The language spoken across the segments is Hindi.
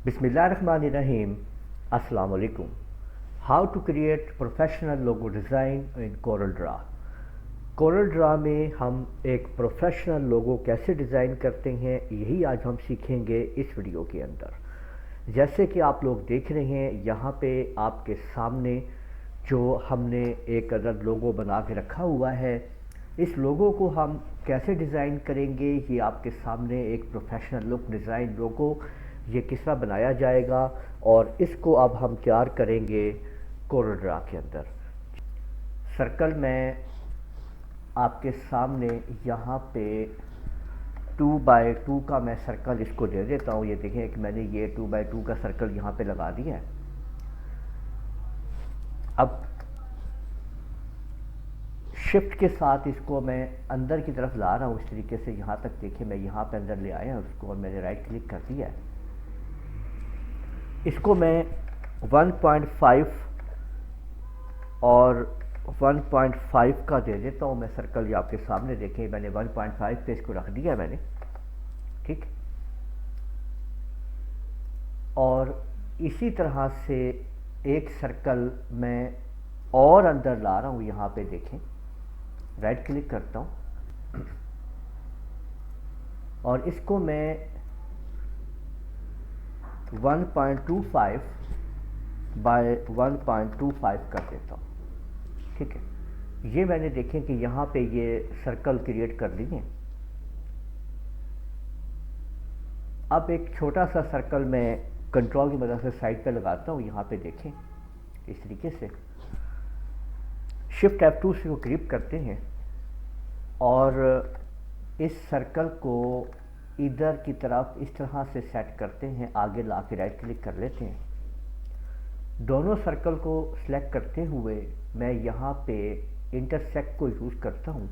Bismillahirrahmanirrahim. Assalamu alaikum. How to create professional logo design in CorelDRAW. CorelDRAW में हम एक प्रोफेशनल लोगो कैसे डिज़ाइन करते हैं यही आज हम सीखेंगे इस वीडियो के अंदर। जैसे कि आप लोग देख रहे हैं यहाँ पे आपके सामने जो हमने एक अदद लोगो बना के रखा हुआ है, इस लोगो को हम कैसे डिज़ाइन करेंगे ये आपके सामने एक प्रोफेशनल लुक डिज़ाइन लोगो ये किस तरह बनाया जाएगा और इसको अब हम तैयार करेंगे CorelDRAW के अंदर। सर्कल में आपके सामने यहाँ पे 2x2 का मैं सर्कल इसको दे देता हूँ। ये देखें कि मैंने ये 2x2 का सर्कल यहाँ पे लगा दिया है। अब शिफ्ट के साथ इसको मैं अंदर की तरफ ला रहा हूँ इस तरीके से। यहाँ तक देखिए मैं यहाँ पे अंदर ले आया उसको और मैंने राइट क्लिक कर दिया है। इसको मैं 1.5 और 1.5 का दे देता हूँ मैं सर्कल। ये आपके सामने देखें मैंने 1.5 पे इसको रख दिया मैंने, ठीक। और इसी तरह से एक सर्कल मैं और अंदर ला रहा हूँ। यहाँ पे देखें राइट क्लिक करता हूँ और इसको मैं 1.25 बाय 1.25 कर देता हूँ, ठीक है। ये मैंने देखें कि यहाँ पे ये सर्कल क्रिएट कर लिए। अब एक छोटा सा सर्कल मैं कंट्रोल की मदद से साइड पे लगाता हूँ। यहाँ पे देखें इस तरीके से शिफ्ट F2 से वो ग्रिप करते हैं और इस सर्कल को इधर की तरफ इस तरह से सेट करते हैं। आगे ला के राइट क्लिक कर लेते हैं। दोनों सर्कल को सिलेक्ट करते हुए मैं यहाँ पे इंटरसेक्ट को यूज़ करता हूँ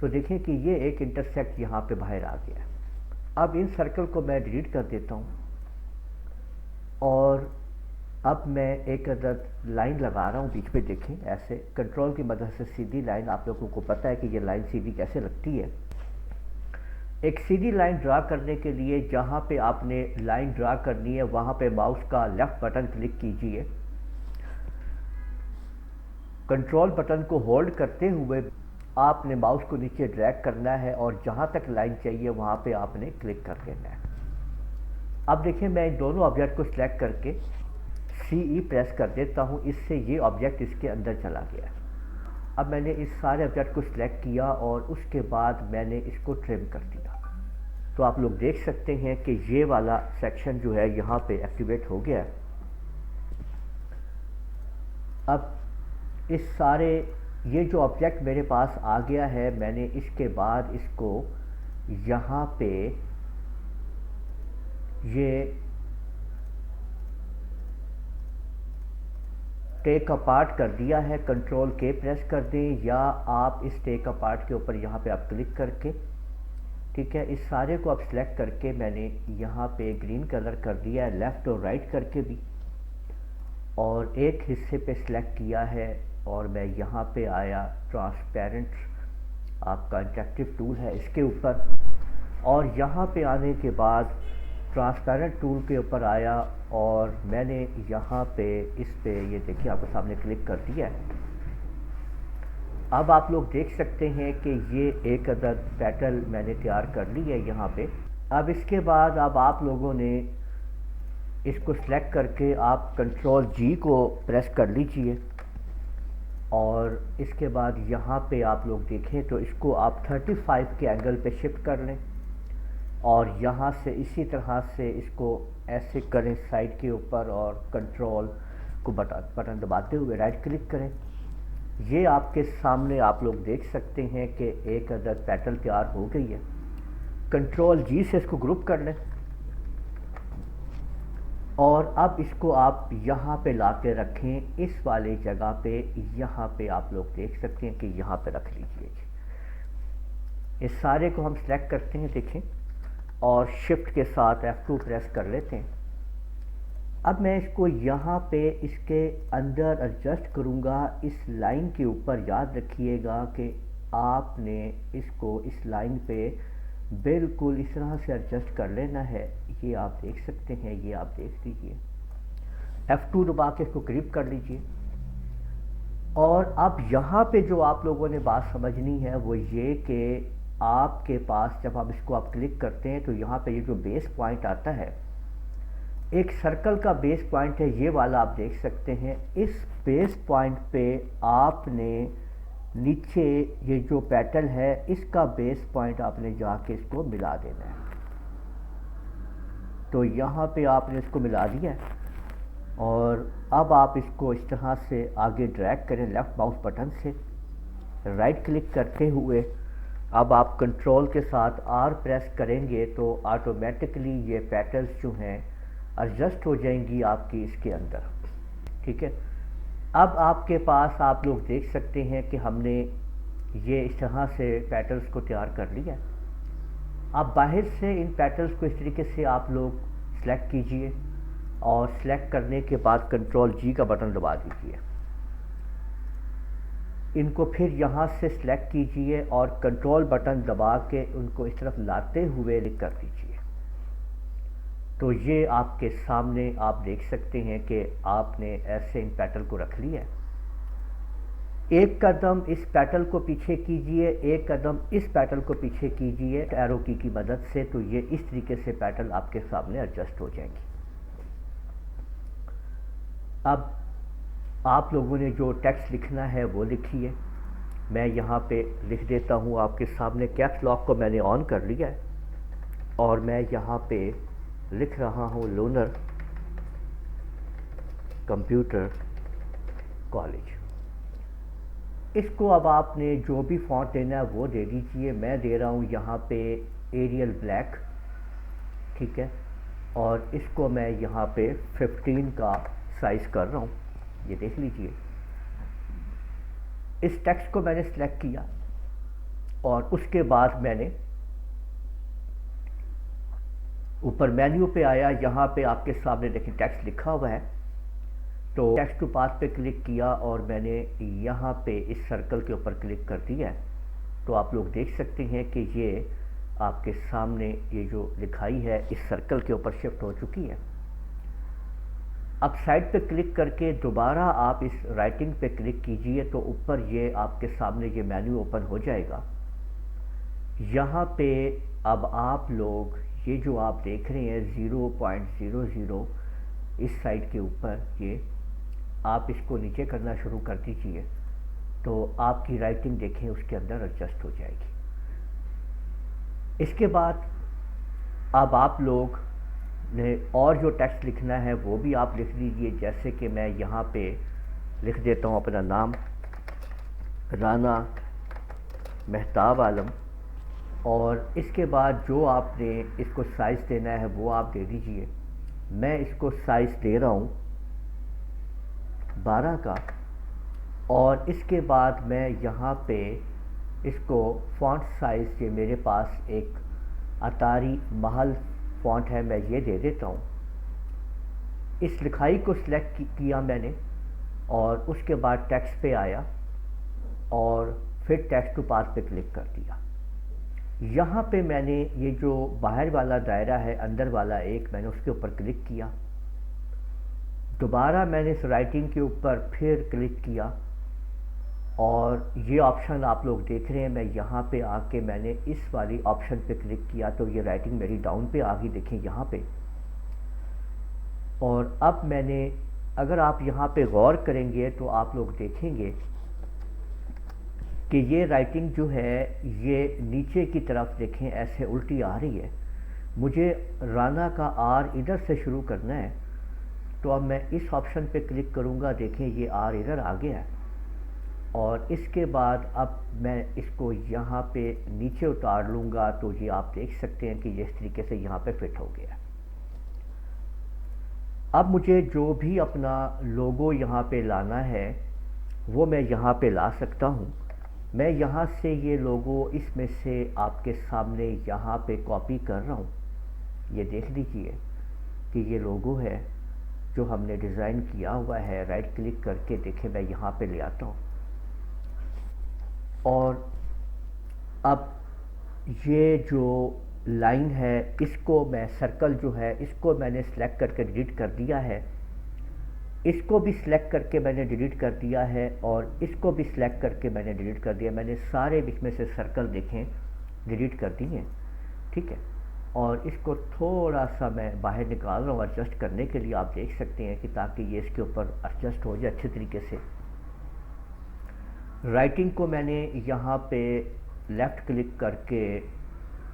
तो देखें कि ये एक इंटरसेक्ट यहाँ पे बाहर आ गया। अब इन सर्कल को मैं डिलीट कर देता हूँ और अब मैं एक अदद लाइन लगा रहा हूँ बीच में। देखें ऐसे कंट्रोल की मदद से सीधी लाइन, आप लोगों को पता है कि ये लाइन सीधी कैसे लगती है। एक सीधी लाइन ड्रा करने के लिए जहाँ पे आपने लाइन ड्रा करनी है वहाँ पे माउस का लेफ्ट बटन क्लिक कीजिए। कंट्रोल बटन को होल्ड करते हुए आपने माउस को नीचे ड्रैग करना है और जहाँ तक लाइन चाहिए वहाँ पे आपने क्लिक कर देना है। अब देखिए मैं इन दोनों ऑब्जेक्ट को सिलेक्ट करके CE प्रेस कर देता हूँ। इससे ये ऑब्जेक्ट इसके अंदर चला गया। अब मैंने इस सारे ऑब्जेक्ट को सिलेक्ट किया और उसके बाद मैंने इसको ट्रिम कर दिया। तो आप लोग देख सकते हैं कि ये वाला सेक्शन जो है यहाँ पे एक्टिवेट हो गया है। अब इस सारे ये जो ऑब्जेक्ट मेरे पास आ गया है, मैंने इसके बाद इसको यहाँ पे ये टेक अपार्ट कर दिया है। कंट्रोल K प्रेस कर दें या आप इस टेक अपार्ट के ऊपर यहाँ पे आप क्लिक करके, ठीक है, इस सारे को आप सिलेक्ट करके मैंने यहाँ पे ग्रीन कलर कर दिया है लेफ़्ट और राइट करके भी, और एक हिस्से पे सिलेक्ट किया है और मैं यहाँ पे आया ट्रांसपेरेंट, आपका इंटरेक्टिव टूल है इसके ऊपर, और यहाँ पे आने के बाद ट्रांसपेरेंट टूल के ऊपर आया और मैंने यहाँ पे इस पे ये देखिए आपके सामने क्लिक कर दिया है। अब आप लोग देख सकते हैं कि ये एक अदद पेटल मैंने तैयार कर ली है यहाँ पे। अब इसके बाद अब आप लोगों ने इसको सिलेक्ट करके आप कंट्रोल G को प्रेस कर लीजिए और इसके बाद यहाँ पे आप लोग देखें तो इसको आप 35 के एंगल पे शिफ्ट कर लें और यहाँ से इसी तरह से इसको ऐसे करें साइड के ऊपर और कंट्रोल को बटन दबाते हुए राइट क्लिक करें। ये आपके सामने आप लोग देख सकते हैं कि एक अदद पेटल तैयार हो गई है। कंट्रोल G से इसको ग्रुप कर लें और अब इसको आप यहाँ पे ला के रखें इस वाले जगह पे। यहाँ पे आप लोग देख सकते हैं कि यहाँ पे रख लीजिए। इस सारे को हम सिलेक्ट करते हैं देखें और शिफ्ट के साथ F2 प्रेस कर लेते हैं। अब मैं इसको यहाँ पे इसके अंदर एडजस्ट करूँगा इस लाइन के ऊपर। याद रखिएगा कि आपने इसको इस लाइन पे बिल्कुल इस तरह से एडजस्ट कर लेना है। ये आप देख सकते हैं, ये आप देख लीजिए। F2 दबा के इसको क्लिप कर लीजिए। और अब यहाँ पे जो आप लोगों ने बात समझनी है वो ये कि आपके पास जब आप इसको आप क्लिक करते हैं तो यहाँ पे ये जो बेस पॉइंट आता है, एक सर्कल का बेस पॉइंट है, ये वाला आप देख सकते हैं। इस बेस पॉइंट पे आपने नीचे ये जो पेटल है इसका बेस पॉइंट आपने जाके इसको मिला देना है। तो यहाँ पे आपने इसको मिला दिया है और अब आप इसको इस तरह से आगे ड्रैग करें लेफ़्ट माउस बटन से, राइट क्लिक करते हुए अब आप कंट्रोल के साथ R प्रेस करेंगे तो ऑटोमेटिकली ये पेटल्स जो हैं एडजस्ट हो जाएंगी आपकी इसके अंदर। ठीक है, अब आपके पास आप लोग देख सकते हैं कि हमने ये इस तरह से पेटल्स को तैयार कर लिया है। अब बाहर से इन पेटल्स को इस तरीके से आप लोग सेलेक्ट कीजिए और सेलेक्ट करने के बाद कंट्रोल G का बटन दबा दीजिए। इनको फिर यहाँ से सिलेक्ट कीजिए और कंट्रोल बटन दबा के उनको इस तरफ लाते हुए क्लिक कर दीजिए। तो ये आपके सामने आप देख सकते हैं कि आपने ऐसे इन पेटल को रख लिया है। एक कदम इस पेटल को पीछे कीजिए, एक कदम इस पेटल को पीछे कीजिए एरो की मदद से, तो ये इस तरीके से पेटल आपके सामने एडजस्ट हो जाएंगी। अब आप लोगों ने जो टेक्स्ट लिखना है वो लिखिए। मैं यहाँ पे लिख देता हूँ आपके सामने। कैप्स लॉक को मैंने ऑन कर लिया है और मैं यहाँ पे लिख रहा हूँ लूनर कंप्यूटर कॉलेज। इसको अब आपने जो भी फॉन्ट देना है वो दे दीजिए। मैं दे रहा हूँ यहाँ पे एरियल ब्लैक, ठीक है, और इसको मैं यहाँ पे 15 का साइज़ कर रहा हूँ, ये देख लीजिए। इस टेक्स्ट को मैंने सेलेक्ट किया और उसके बाद मैंने ऊपर मेन्यू पे आया, यहाँ पे आपके सामने देखिए टेक्स्ट लिखा हुआ है, तो टेक्स्ट टू पाथ पे क्लिक किया और मैंने यहाँ पे इस सर्कल के ऊपर क्लिक कर दिया है। तो आप लोग देख सकते हैं कि ये आपके सामने ये जो लिखाई है इस सर्कल के ऊपर शिफ्ट हो चुकी है। अब साइड पे क्लिक करके दोबारा आप इस राइटिंग पे क्लिक कीजिए तो ऊपर ये आपके सामने ये मेन्यू ओपन हो जाएगा। यहाँ पे अब आप लोग ये जो आप देख रहे हैं 0.00 इस साइड के ऊपर, ये आप इसको नीचे करना शुरू कर दीजिए तो आपकी राइटिंग देखें उसके अंदर एडजस्ट हो जाएगी। इसके बाद अब आप लोग ने और जो टेक्स्ट लिखना है वो भी आप लिख लीजिए। जैसे कि मैं यहाँ पे लिख देता हूँ अपना नाम राना मेहताब आलम, और इसके बाद जो आपने इसको साइज़ देना है वो आप दे दीजिए। मैं इसको साइज़ दे रहा हूँ 12 का, और इसके बाद मैं यहाँ पे इसको फ़ॉन्ट साइज़, ये मेरे पास एक अतारी महल फ़ॉन्ट है, मैं ये दे देता हूँ। इस लिखाई को सिलेक्ट किया मैंने और उसके बाद टेक्स्ट पे आया और फिर टेक्स्ट टू पाथ पे क्लिक कर दिया। यहाँ पे मैंने ये जो बाहर वाला दायरा है, अंदर वाला एक, मैंने उसके ऊपर क्लिक किया। दोबारा मैंने इस राइटिंग के ऊपर फिर क्लिक किया और ये ऑप्शन आप लोग देख रहे हैं। मैं यहाँ पे आके मैंने इस वाली ऑप्शन पे क्लिक किया तो ये राइटिंग मेरी डाउन पे आ गई, देखें यहाँ पे। और अब मैंने, अगर आप यहाँ पे गौर करेंगे तो आप लोग देखेंगे कि ये राइटिंग जो है ये नीचे की तरफ देखें ऐसे उल्टी आ रही है। मुझे राना का आर इधर से शुरू करना है, तो अब मैं इस ऑप्शन पे क्लिक करूँगा, देखें ये आर इधर आ गया है। और इसके बाद अब मैं इसको यहाँ पे नीचे उतार लूँगा तो ये आप देख सकते हैं कि ये इस तरीके से यहाँ पे फिट हो गया। अब मुझे जो भी अपना लोगो यहाँ पे लाना है वो मैं यहाँ पे ला सकता हूँ। मैं यहाँ से ये लोगो इसमें से आपके सामने यहाँ पे कॉपी कर रहा हूँ। ये देख लीजिए कि ये लोगो है जो हमने डिज़ाइन किया हुआ है। राइट क्लिक करके देखें, मैं यहाँ पे ले आता हूँ और अब ये जो लाइन है इसको मैं सर्कल जो है इसको मैंने सेलेक्ट करके डिलीट कर दिया है, इसको भी सिलेक्ट करके मैंने डिलीट कर दिया है और इसको भी सिलेक्ट करके मैंने डिलीट कर दिया। मैंने सारे बीच में से सर्कल देखें डिलीट कर दिए, ठीक है। और इसको थोड़ा सा मैं बाहर निकाल रहा हूँ एडजस्ट करने के लिए, आप देख सकते हैं कि ताकि ये इसके ऊपर एडजस्ट हो जाए अच्छे तरीके से। राइटिंग को मैंने यहाँ पे लेफ़्ट क्लिक करके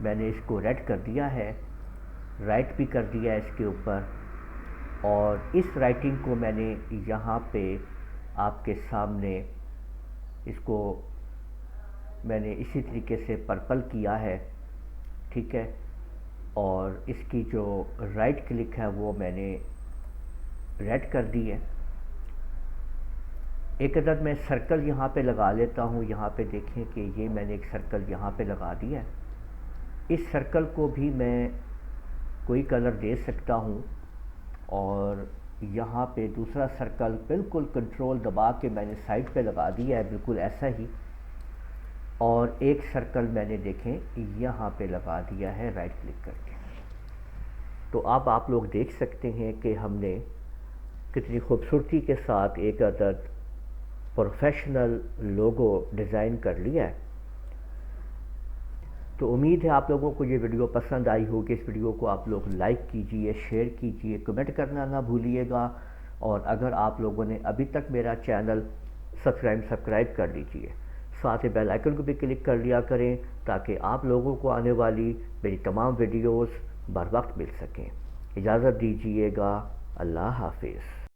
मैंने इसको रेड कर दिया है, राइट भी कर दिया है इसके ऊपर। और इस राइटिंग को मैंने यहाँ पे आपके सामने इसको मैंने इसी तरीके से पर्पल किया है, ठीक है। और इसकी जो राइट क्लिक है वो मैंने रेड कर दी है। एक अदद मैं सर्कल यहाँ पे लगा लेता हूँ। यहाँ पे देखें कि ये मैंने एक सर्कल यहाँ पे लगा दिया है। इस सर्कल को भी मैं कोई कलर दे सकता हूँ और यहाँ पे दूसरा सर्कल बिल्कुल कंट्रोल दबा के मैंने साइड पे लगा दिया है, बिल्कुल ऐसा ही। और एक सर्कल मैंने देखें यहाँ पे लगा दिया है राइट क्लिक करके। तो अब आप लोग देख सकते हैं कि हमने कितनी खूबसूरती के साथ एक अदद प्रोफेशनल लोगो डिज़ाइन कर लिया है। तो उम्मीद है आप लोगों को ये वीडियो पसंद आई होगी। इस वीडियो को आप लोग लाइक कीजिए, शेयर कीजिए, कमेंट करना ना भूलिएगा। और अगर आप लोगों ने अभी तक मेरा चैनल सब्सक्राइब कर लीजिए, साथ ही बेल आइकन को भी क्लिक कर लिया करें ताकि आप लोगों को आने वाली मेरी तमाम वीडियोस बर वक्त मिल सकें। इजाज़त दीजिएगा, अल्लाह हाफिज़।